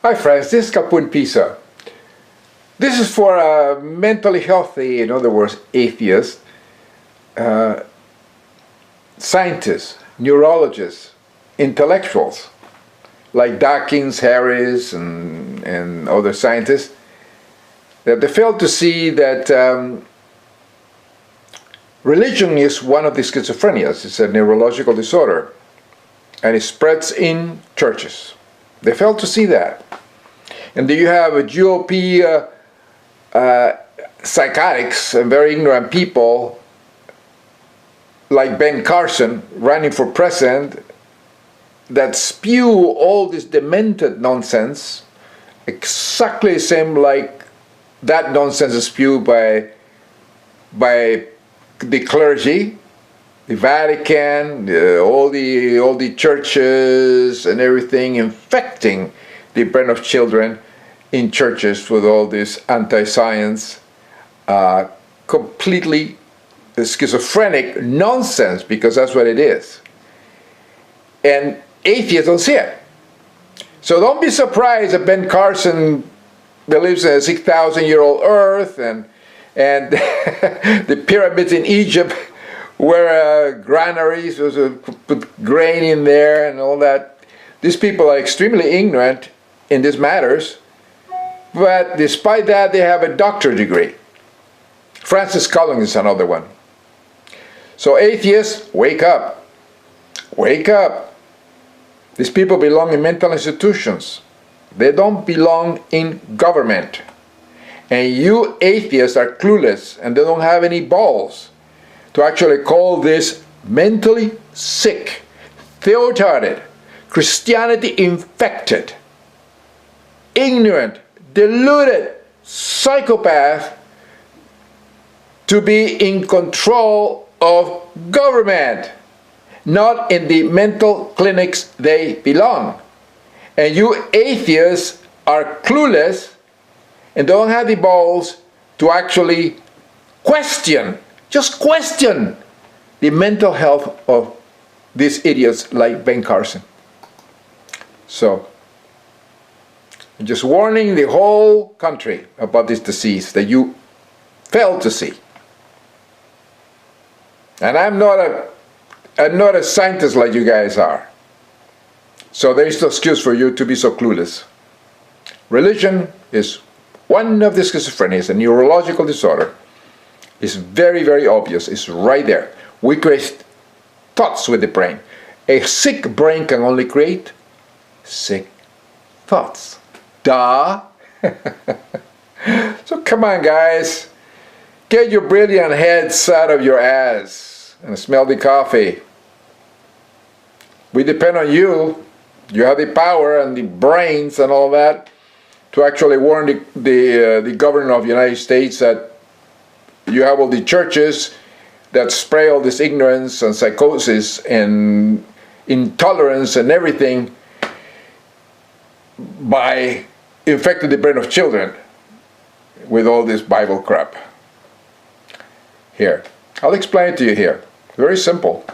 Hi friends, this is Kapun Pisa. This is for mentally healthy, in other words, atheists, scientists, neurologists, intellectuals, like Dawkins, Harris, and other scientists, that they fail to see that religion is one of the schizophrenias. It's a neurological disorder, and it spreads in churches. They fail to see that. And then you have a GOP psychotics and very ignorant people like Ben Carson running for president that spew all this demented nonsense, exactly the same like that nonsense is spewed by the clergy, the Vatican, all the churches and everything, infecting the brain of children in churches with all this anti-science, completely schizophrenic nonsense, because that's what it is. And atheists don't see it. So don't be surprised that Ben Carson believes in a 6,000-year-old earth and the pyramids in Egypt were granaries, put grain in there and all that. These people are extremely ignorant in these matters, but despite that they have a doctorate degree. Francis Collins is another one. So atheists, wake up. Wake up. These people belong in mental institutions. They don't belong in government. And you atheists are clueless, and they don't have any balls to actually call this mentally sick, theotarded, Christianity infected, ignorant, deluded psychopath to be in control of government, not in the mental clinics they belong. And you atheists are clueless and don't have the balls to actually question, just question, the mental health of these idiots like Ben Carson. So, I'm just warning the whole country about this disease that you fail to see. And I'm not a scientist like you guys are. So there is no excuse for you to be so clueless. Religion is one of the schizophrenias, a neurological disorder. It's very, very obvious. It's right there. We create thoughts with the brain. A sick brain can only create sick thoughts. Duh. So come on, guys. Get your brilliant heads out of your ass and smell the coffee. We depend on you. You have the power and the brains and all that to actually warn the government of the United States that you have all the churches that spray all this ignorance and psychosis and intolerance and everything by infecting the brain of children with all this Bible crap. Here, I'll explain it to you here. Very simple.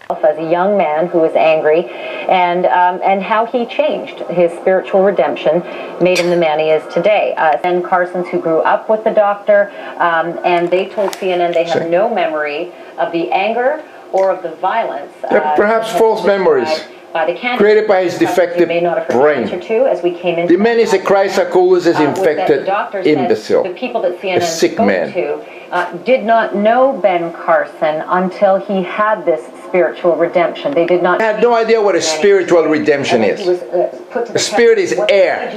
As a young man who was angry, and how he changed. His spiritual redemption made him the man he is today. And Carsons, who grew up with the doctor, and they told CNN they have no memory of the anger or of the violence. Perhaps false memories created by his defective brain. The man is a Psychosis infected imbecile, the people that CNN a sick man. Did not know Ben Carson until he had this spiritual redemption. They did not. I had no idea what a spiritual redemption is. The spirit is air.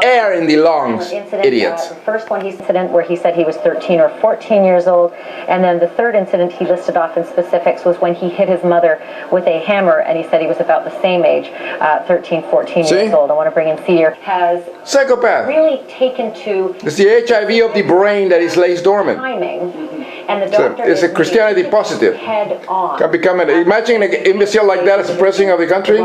Air in the lungs, idiots. The first one, incident where he said he was 13 or 14 years old, and then the third incident he listed off in specifics was when he hit his mother with a hammer, and he said he was about the same age, 13, 14 years old. I want to bring in Seer. Has psychopath really taken to. It's the HIV of the brain that is lays dormant. And the doctor it's a Christianity positive. Head on. Can become imagine an imbecile like that as the president of the country,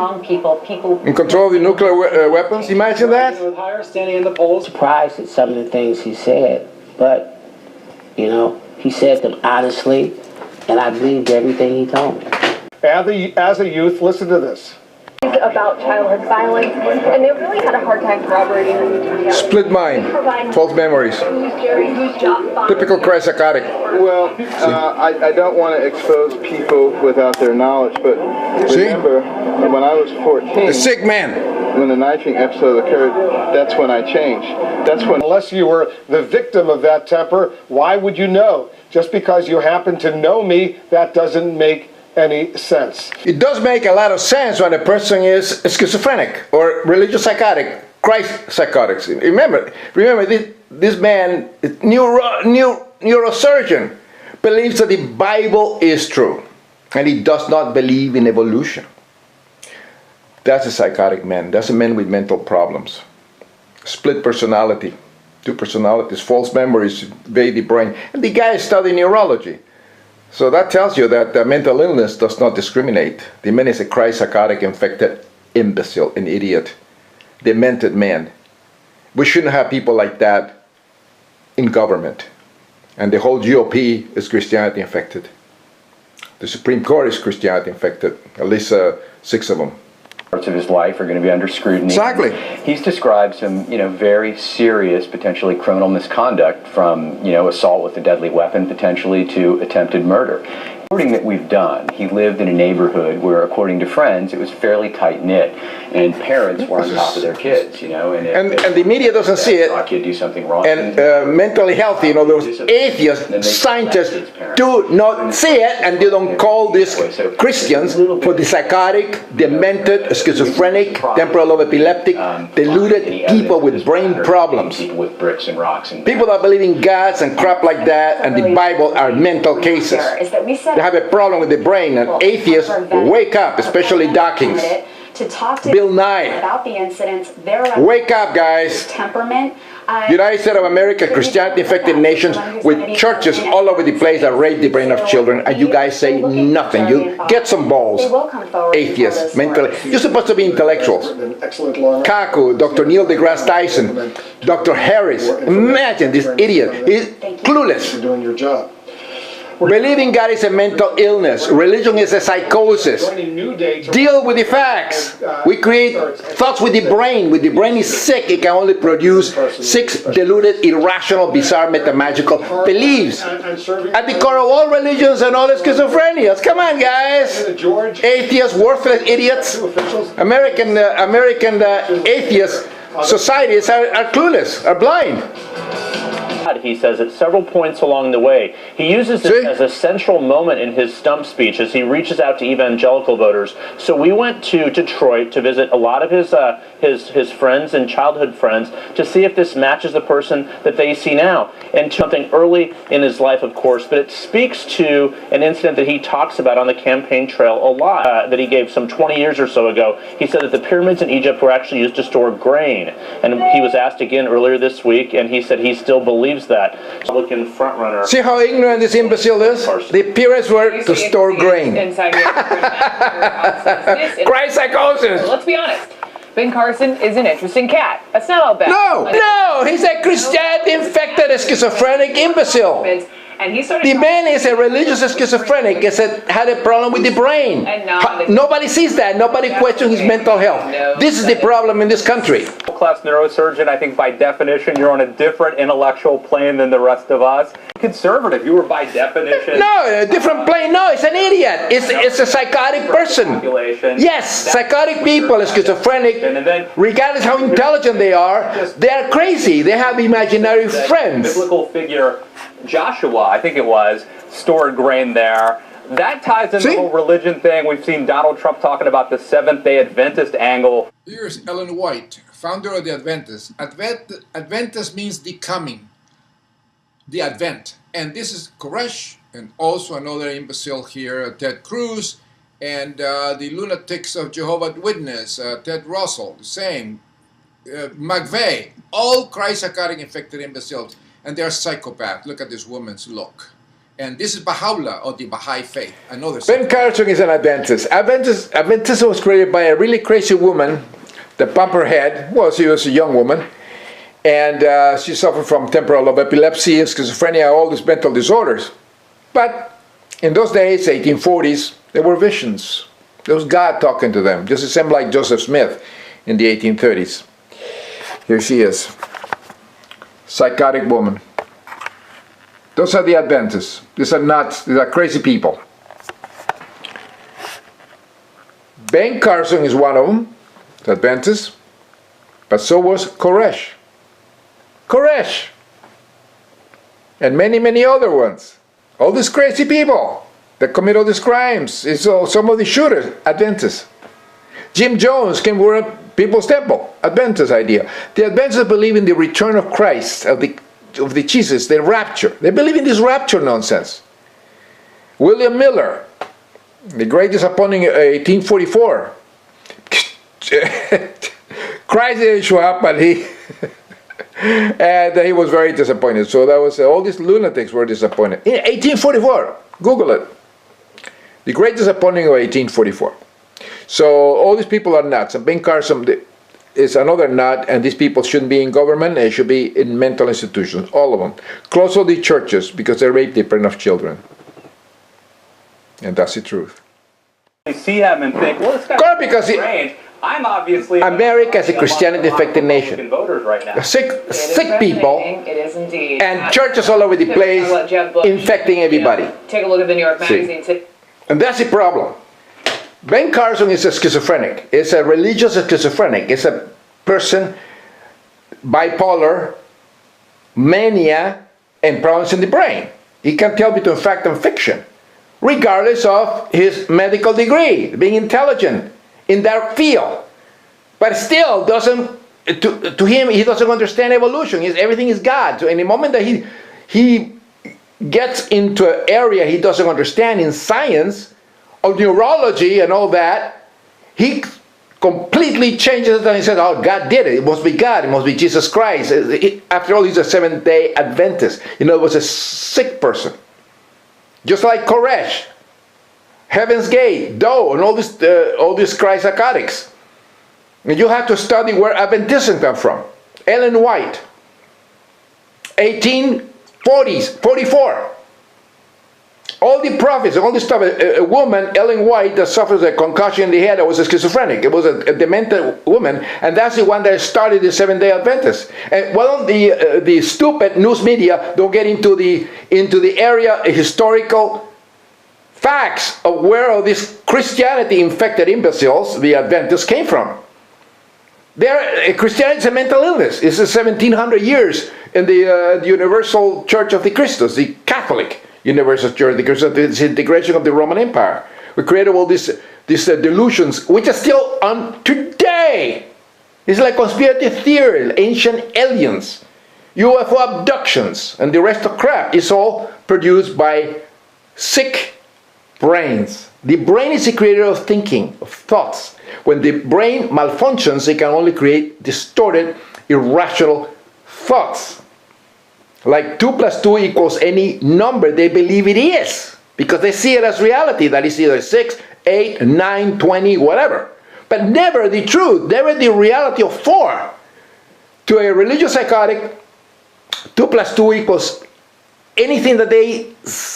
in control of the nuclear weapons. Imagine that. Standing in the polls. Surprised at some of the things he said, but you know, he said them honestly, and I believed everything he told me. As a youth, listen to this. About childhood violence, and they really had a hard time Split mind, false memories. Typical cry psychotic. Well, I don't want to expose people without their knowledge, but remember, when I was 14, the sick man, when the knifing episode occurred, that's when I changed. That's when. Unless you were the victim of that temper, why would you know? Just because you happen to know me, that doesn't make any sense. It does make a lot of sense when a person is schizophrenic or religious psychotic, Christ psychotics. Remember this man, neurosurgeon, believes that the Bible is true, and he does not believe in evolution. That's a psychotic man. That's a man with mental problems. Split personality, two personalities, false memories, invade the brain. And the guy studied neurology. So that tells you that mental illness does not discriminate. The man is a Christ psychotic, infected imbecile, an idiot, demented man. We shouldn't have people like that in government. And the whole GOP is Christianity infected. The Supreme Court is Christianity infected, at least 6 of them. Parts of his life are going to be under scrutiny. Exactly. He's described some, very serious, potentially criminal misconduct, from, assault with a deadly weapon, potentially, to attempted murder. Reporting that we've done, he lived in a neighborhood where, according to friends, it was fairly tight-knit, and parents were on top of their kids, And the media doesn't see it. A kid do something wrong. And mentally healthy, those atheists, scientists do not see it, and they don't call these Christians for the psychotic, demented, schizophrenic, temporal lobe epileptic, deluded people with brain problems. People with bricks and rocks. And people that believe in gods and crap like that and the Bible are mental cases. They have a problem with the brain, and atheists wake up, especially Dawkins. To talk to Bill Nye. about the incidents, wake up, guys. Temperament. United States of America, Christianity-infected nations with churches all over the place that rape the brain of children, and you guys say nothing. You get some balls. Atheists, mentally. You're supposed to be intellectuals. Kaku, Dr. Neil deGrasse Tyson, Dr. Harris. Imagine this idiot. He's clueless. You're doing your job. Believing God is a mental illness. Religion is a psychosis. Deal with the facts. We create thoughts with the brain. When the brain is sick, it can only produce 6 deluded, irrational, bizarre, metamagical beliefs. At the core of all religions and all schizophrenias. Come on, guys. Atheists, worthless idiots. American atheist societies are clueless, are blind. He says at several points along the way, he uses this as a central moment in his stump speech as he reaches out to evangelical voters. So we went to Detroit to visit a lot of his friends and childhood friends to see if this matches the person that they see now. And something early in his life, of course, but it speaks to an incident that he talks about on the campaign trail a lot, that he gave some 20 years or so ago. He said that the pyramids in Egypt were actually used to store grain. And he was asked again earlier this week, and he said he still believes that. Republican frontrunner. See how ignorant this imbecile is? The pyramids were to store grain. Christ psychosis. Let's be honest. Ben Carson is an interesting cat. That's not all bad. No, he's a Christianity-infected schizophrenic imbecile. And he started the man is a religious schizophrenic, had a problem with the brain. Nobody sees that. Nobody questions his mental health. This is the problem in this country. Class neurosurgeon, I think by definition you're on a different intellectual plane than the rest of us. Conservative, you were by definition. No, a different plane. No, it's an idiot. It's a psychotic person. Yes, psychotic people, schizophrenic, regardless how intelligent they are crazy. They have imaginary friends. Biblical figure Joshua, I think it was, stored grain there. That ties into the whole religion thing. We've seen Donald Trump talking about the Seventh-day Adventist angle. Here's Ellen White, founder of the Adventists. Adventist means the coming, the Advent. And this is Koresh, and also another imbecile here, Ted Cruz, and the lunatics of Jehovah's Witness, Ted Russell, the same, McVeigh, all Christ psychotic infected imbeciles. And they're psychopaths. Look at this woman's look. And this is Baha'u'llah of the Baha'i faith. Another Ben Carson is an Adventist. Adventism was created by a really crazy woman that bumped her head. Well, she was a young woman. And she suffered from temporal lobe epilepsy, schizophrenia, all these mental disorders. But in those days, 1840s, there were visions. There was God talking to them, just the same like Joseph Smith in the 1830s. Here she is. Psychotic woman. Those are the Adventists. These are nuts. These are crazy people. Ben Carson is one of them, the Adventist, but so was Koresh. Koresh! And many, many other ones. All these crazy people that commit all these crimes. It's some of the shooters, Adventists. Jim Jones came from People's Temple, Adventist idea. The Adventists believe in the return of Christ, of the Jesus, the rapture. They believe in this rapture nonsense. William Miller, the great disappointing 1844. Christ didn't show up, but and he was very disappointed. So that was all these lunatics were disappointed. In 1844, Google it. The great disappointing of 1844. So all these people are nuts. And Ben Carson is another nut, and these people shouldn't be in government. They should be in mental institutions, all of them. Close all the churches because they rape different enough children. And that's the truth. They see him and think, well, this guy's because strange. I'm obviously America is a Christianity-affected nation. Voters right now. Sick people, it is indeed. and churches all over the place infecting everybody. Take a look at the New York Magazine. And that's the problem. Ben Carson is a schizophrenic. It's a religious schizophrenic. It's a person, bipolar, mania, and problems in the brain. He can tell between fact and fiction, regardless of his medical degree, being intelligent in that field. But still doesn't, to him, he doesn't understand evolution. Everything is God. So in the moment that he gets into an area he doesn't understand in science, of neurology and all that, he completely changes it and he says, oh, God did it. It must be God. It must be Jesus Christ. After all, he's a Seventh-day Adventist. You know, it was a sick person. Just like Koresh, Heaven's Gate, Doe, and all these Christ psychotics. And you have to study where Adventism comes from. Ellen White, 1840s, 44. All the prophets, all this stuff. A woman, Ellen White, that suffers a concussion in the head, that was a schizophrenic. It was a demented woman, and that's the one that started the Seventh-day Adventists. And well, the stupid news media don't get into the area historical facts of where all these Christianity-infected imbeciles, the Adventists, came from. Christianity is a mental illness. It's 1700 years in the Universal Church of the Christus, the Catholic Universal Church, because of the disintegration of the Roman Empire. We created all these delusions, which are still on today. It's like conspiracy theory, ancient aliens, UFO abductions, and the rest of crap is all produced by sick brains. The brain is the creator of thinking, of thoughts. When the brain malfunctions, it can only create distorted, irrational thoughts. Like 2 + 2 equals any number they believe it is, because they see it as reality, that is either 6, 8, 9, 20, whatever. But never the truth, never the reality of 4. To a religious psychotic, 2 + 2 equals anything that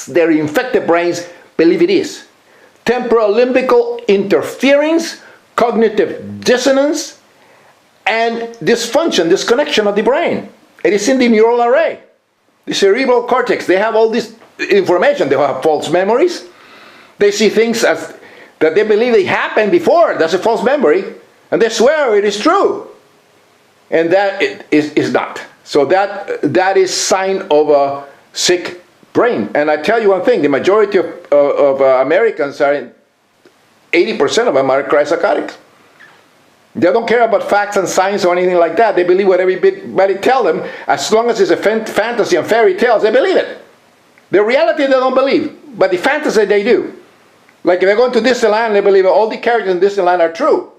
their infected brains believe it is. Temporal limbical interference, cognitive dissonance, and dysfunction, disconnection of the brain. It is in the neural array. The cerebral cortex, they have all this information. They have false memories. They see things that they believe they happened before. That's a false memory. And they swear it is true. And that is not. So that is sign of a sick brain. And I tell you one thing, the majority of Americans are, 80% of them are Christ psychotics. They don't care about facts and science or anything like that. They believe what everybody tells them. As long as it's a fantasy and fairy tales, they believe it. The reality they don't believe, but the fantasy they do. Like if they're going to Disneyland, they believe all the characters in Disneyland are true.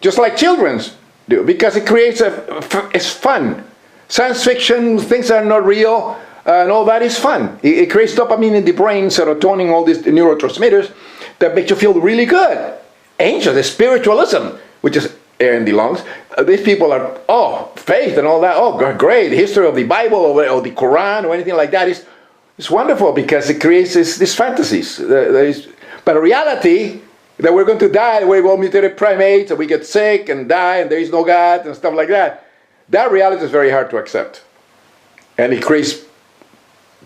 Just like children's do, because it creates it's fun. Science fiction, things that are not real, and all that is fun. It creates dopamine in the brain, serotonin, all these neurotransmitters that make you feel really good. Ancient, the spiritualism, which is air in the lungs. These people are, faith and all that. Oh, great. The history of the Bible or the Quran or anything like that is wonderful because it creates these fantasies. But reality, that we're going to die, we're all mutated primates, and we get sick and die, and there is no God and stuff like that. that reality is very hard to accept. And it creates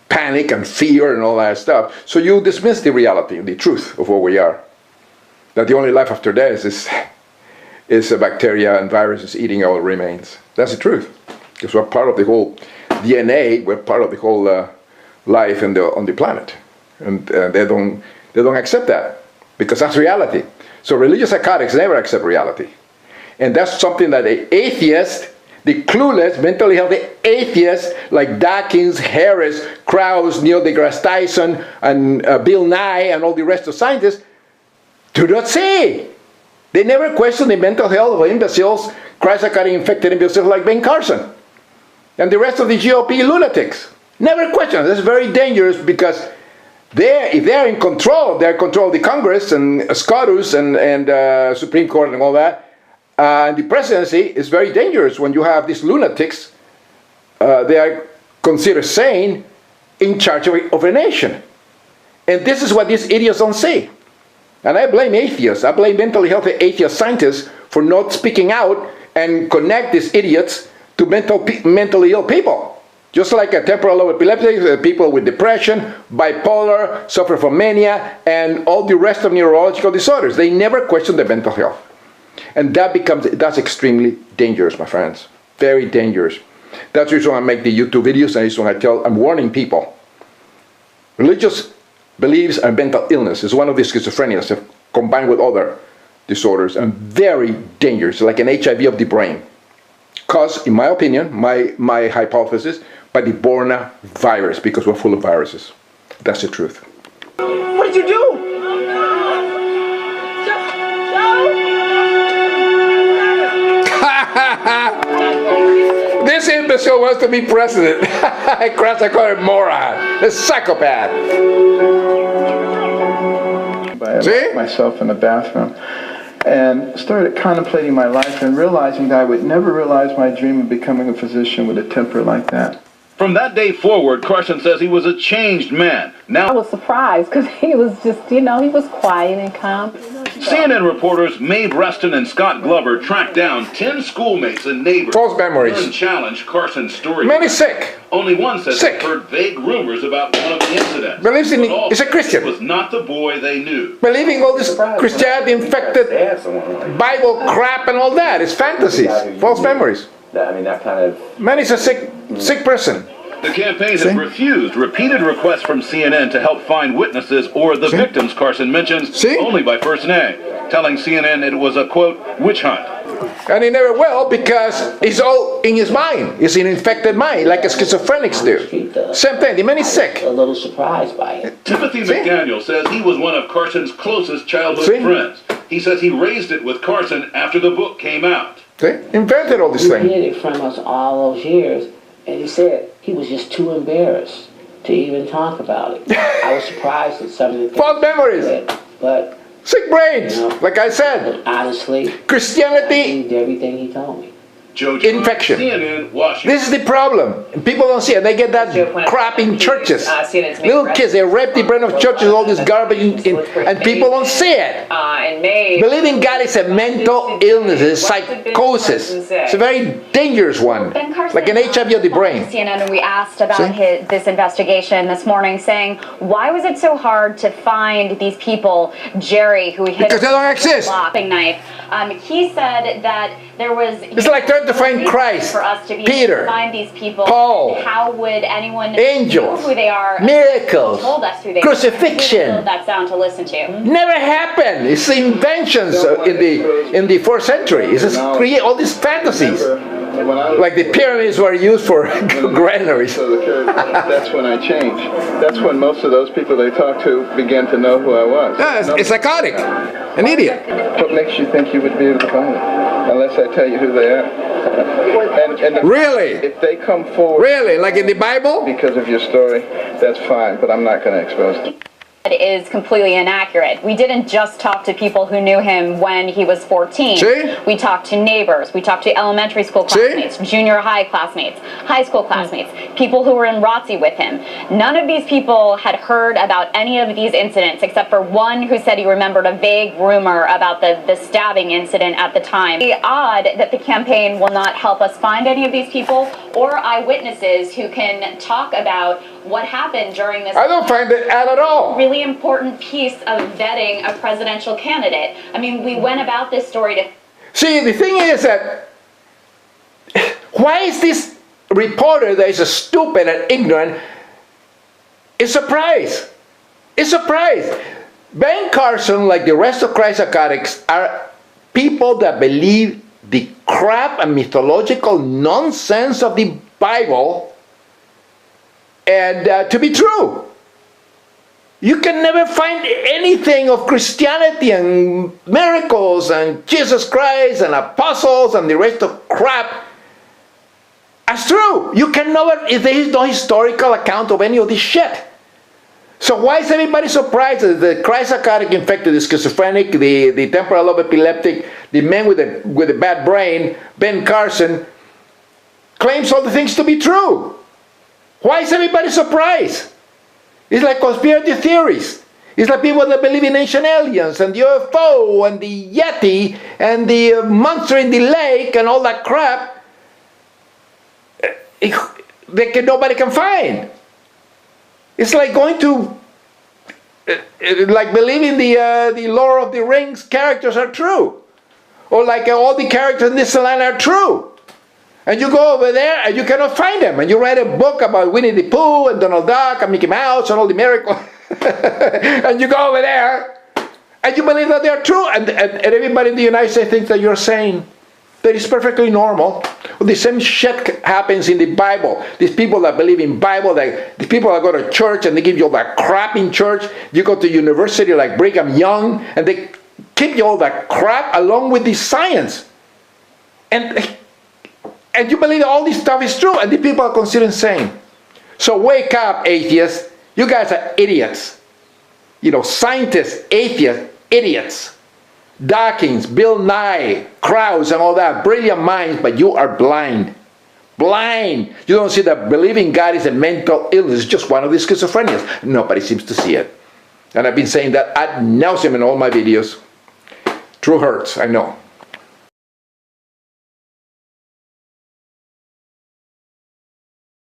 panic and fear and all that stuff. So you dismiss the reality, the truth of what we are. That the only life after death is a bacteria and viruses eating our remains. That's the truth. Because we're part of the whole DNA, we're part of the whole life on the planet. And they don't accept that, because that's reality. So religious psychotics never accept reality. And that's something that the atheist, the clueless, mentally healthy atheists like Dawkins, Harris, Krauss, Neil deGrasse Tyson, and Bill Nye, and all the rest of scientists do not see. They never question the mental health of imbeciles, Christ-psychotic infected imbeciles like Ben Carson, and the rest of the GOP lunatics. Never question. That's very dangerous, because if they're in control, they're in control of the Congress and SCOTUS and Supreme Court and all that. And the presidency is very dangerous when you have these lunatics, they are considered sane, in charge of a nation. And this is what these idiots don't see. And I blame atheists, I blame mentally healthy atheist scientists for not speaking out and connect these idiots to mentally ill people. Just like a temporal lobe epilepsy, people with depression, bipolar, suffer from mania, and all the rest of neurological disorders. They never question their mental health. And that's extremely dangerous, my friends. Very dangerous. That's the reason I make the YouTube videos, and it's when I'm warning people. Religious beliefs and mental illness is one of the schizophrenias combined with other disorders, and very dangerous, like an HIV of the brain. Caused, in my opinion, my hypothesis, by the Borna virus, because we're full of viruses. That's the truth. What did you do? This imbecile wants to be president. I call him moron. A psychopath. By myself in the bathroom, and started contemplating my life and realizing that I would never realize my dream of becoming a physician with a temper like that. From that day forward, Carson says he was a changed man. Now I was surprised, because he was just, he was quiet and calm. CNN reporters Maeve Reston and Scott Glover tracked down 10 schoolmates and neighbors. False memories. And challenged Carson's story. Many sick. Only one says sick. They heard vague rumors about one of the incidents. Believes in he's a Christian. Was not the boy they knew. Believing all this Christianity infected Bible crap and all that. It's fantasies. False memories. I mean, that kind of... Man is a sick person. The campaign has refused repeated requests from CNN to help find witnesses or the victims Carson mentions only by first name, telling CNN it was a, quote, witch hunt. And he never will, because it's all in his mind. It's an infected mind, like a schizophrenics do. Same thing, the man is sick. A little surprised by it. Timothy McDaniel says he was one of Carson's closest childhood friends. He says he raised it with Carson after the book came out. Invented all these things. He hid it from us all those years, and he said he was just too embarrassed to even talk about it. I was surprised at some of the things. False memories. But sick brains, like I said. Honestly, Christianity. I believed everything he told me. Infection. CNN, Washington. This is the problem. People don't see it. They get that crap in churches. Little kids, they rape the brain of churches, all this garbage, and people don't see it. Believing God is a mental illness, it's psychosis. It's a very dangerous one, like an HIV of the brain. CNN, and we asked about this investigation this morning, saying, why was it so hard to find these people, Jerry, who hit because they don't exist. Knife. He said that there was... It's like trying to find Christ, for us to be Peter, able to find these people. Paul, how would anyone angels, know who they are? Miracles, Told us who they crucifixion. Were. That sound to listen to. Never happened. It's inventions in the 4th century. It's just create all these fantasies. Like the pyramids were used for granaries. That's when I changed. That's when most of those people they talked to began to know who I was. Yeah, it's psychotic. An idiot. What makes you think you would be able to find them? Unless I tell you who they are. And really? If they come forward... Really? Like in the Bible? Because of your story, that's fine, but I'm not going to expose them. is completely inaccurate. We didn't just talk to people who knew him when he was 14. See? We talked to neighbors. We talked to elementary school classmates, junior high classmates, high school classmates, people who were in ROTC with him. None of these people had heard about any of these incidents except for one who said he remembered a vague rumor about the stabbing incident at the time. It's odd that the campaign will not help us find any of these people or eyewitnesses who can talk about what happened during this. I don't find it at all. Really important piece of vetting a presidential candidate. I mean, we went about this story to... See, the thing is that, why is this reporter that is stupid and ignorant is surprised? It's surprised. Ben Carson, like the rest of Christ Psychotics, are people that believe the crap and mythological nonsense of the Bible and to be true. You can never find anything of Christianity and miracles and Jesus Christ and apostles and the rest of crap as true. You can never, there is no historical account of any of this shit. So why is everybody surprised that the Christ Psychotic infected, the schizophrenic, the temporal lobe epileptic, the man with a bad brain, Ben Carson, claims all the things to be true? Why is everybody surprised? It's like conspiracy theories. It's like people that believe in ancient aliens and the UFO and the Yeti and the monster in the lake and all that crap that nobody can find. It's like going to, like believing the Lord of the Rings characters are true. Or like all the characters in this land are true. And you go over there and you cannot find them. And you write a book about Winnie the Pooh and Donald Duck and Mickey Mouse and all the miracles. And you go over there and you believe that they are true. And everybody in the United States thinks that you're saying that it's perfectly normal. Well, the same shit happens in the Bible. These people that believe in Bible, the people that go to church and they give you all that crap in church. You go to university like Brigham Young and they give you all that crap along with the science. And you believe that all this stuff is true, and the people are considered insane. So wake up, atheists. You guys are idiots. You know, scientists, atheists, idiots. Dawkins, Bill Nye, Krauss, and all that. Brilliant minds, but you are blind. Blind. You don't see that believing God is a mental illness. It's just one of these schizophrenias. Nobody seems to see it. And I've been saying that ad nauseum in all my videos. True hurts, I know.